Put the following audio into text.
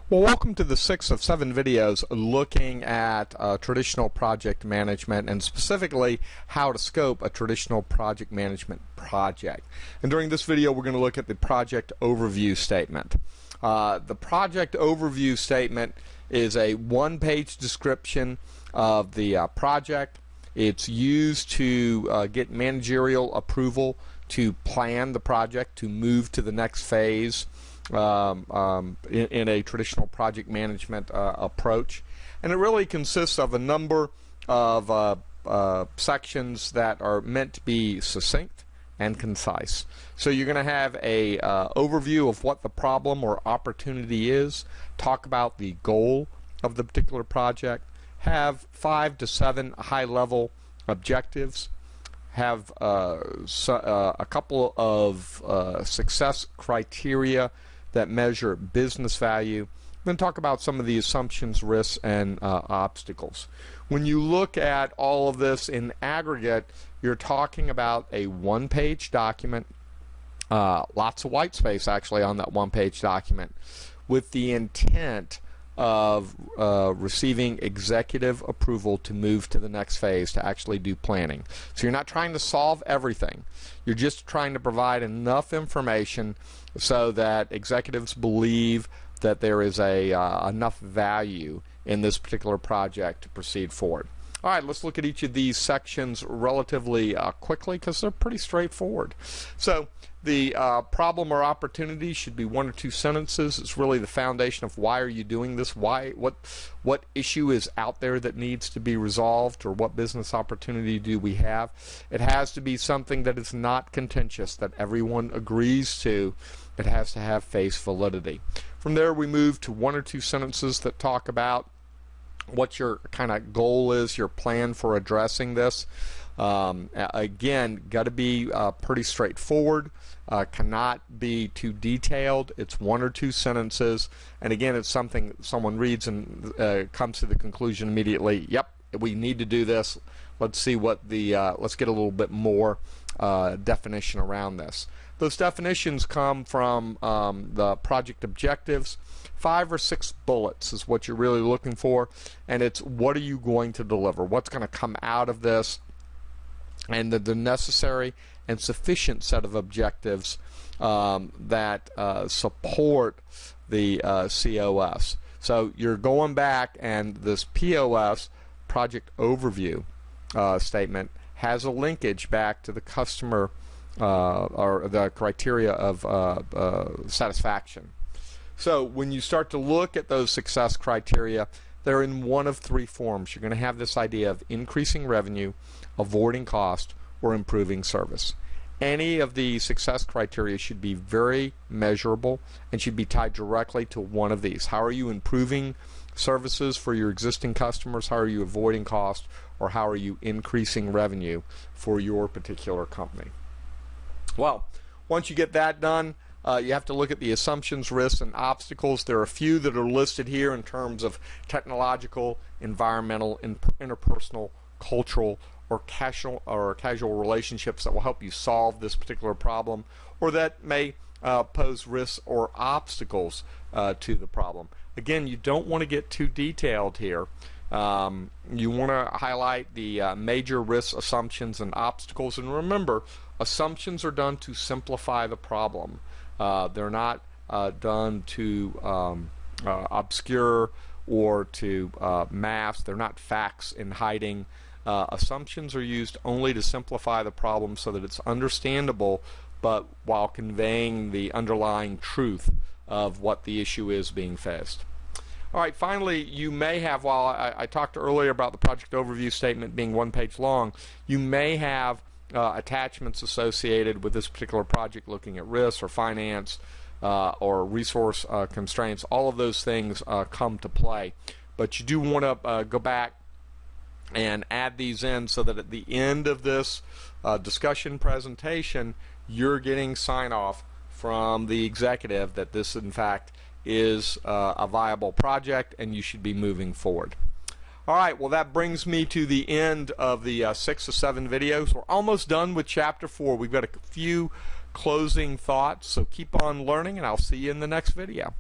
Well, welcome to the 6 of 7 videos looking at traditional project management and specifically how to scope a traditional project management project. And during this video we're going to look at the project overview statement. The project overview statement is a one-page description of the project. It's used to get managerial approval to plan the project, to move to the next phase in a traditional project management approach. And it really consists of a number of sections that are meant to be succinct and concise. So you're going to have a overview of what the problem or opportunity is, talk about the goal of the particular project, have 5 to 7 high-level objectives, have a couple of success criteria that measure business value, then talk about some of the assumptions, risks, and obstacles. When you look at all of this in aggregate, you're talking about a one-page document, lots of white space actually on that one-page document, with the intent of receiving executive approval to move to the next phase, to actually do planning. So you're not trying to solve everything. You're just trying to provide enough information so that executives believe that there is enough value in this particular project to proceed forward. All right, let's look at each of these sections relatively quickly because they're pretty straightforward. So the problem or opportunity should be 1 or 2 sentences. It's really the foundation of why are you doing this, what issue is out there that needs to be resolved, or what business opportunity do we have. It has to be something that is not contentious, that everyone agrees to. It has to have face validity. From there we move to 1 or 2 sentences that talk about what your kind of goal is, your plan for addressing this. Again, got to be pretty straightforward, cannot be too detailed. It's 1 or 2 sentences, and again, it's something someone reads and comes to the conclusion immediately, yep, we need to do this. Let's see what the let's get a little bit more definition around this. Those definitions come from the project objectives. 5 or 6 bullets is what you're really looking for, and it's what are you going to deliver, what's going to come out of this, and the necessary and sufficient set of objectives that support the COS. So you're going back, and this POS, project overview statement, has a linkage back to the customer or the criteria of satisfaction. So when you start to look at those success criteria, they're in one of 3 forms. You're going to have this idea of increasing revenue, avoiding cost, or improving service. Any of the success criteria should be very measurable and should be tied directly to one of these. How are you improving services for your existing customers? How are you avoiding cost? Or how are you increasing revenue for your particular company? Well, once you get that done, you have to look at the assumptions, risks, and obstacles. There are a few that are listed here in terms of technological, environmental, interpersonal, cultural, or casual relationships that will help you solve this particular problem, or that may pose risks or obstacles to the problem. Again, you don't want to get too detailed here. You want to highlight the major risks, assumptions, and obstacles. And remember, assumptions are done to simplify the problem. They're not done to obscure or to mask. They're not facts in hiding. Assumptions are used only to simplify the problem so that it's understandable, but while conveying the underlying truth of what the issue is being faced. All right, finally, you may have, while I talked earlier about the project overview statement being 1 page long, you may have attachments associated with this particular project looking at risks or finance or resource constraints. All of those things come to play. But you do want to go back and add these in so that at the end of this discussion presentation, you're getting sign-off from the executive that this, in fact, is a viable project and you should be moving forward. All right, well, that brings me to the end of the 6 of 7 videos. We're almost done with Chapter 4. We've got a few closing thoughts, so keep on learning, and I'll see you in the next video.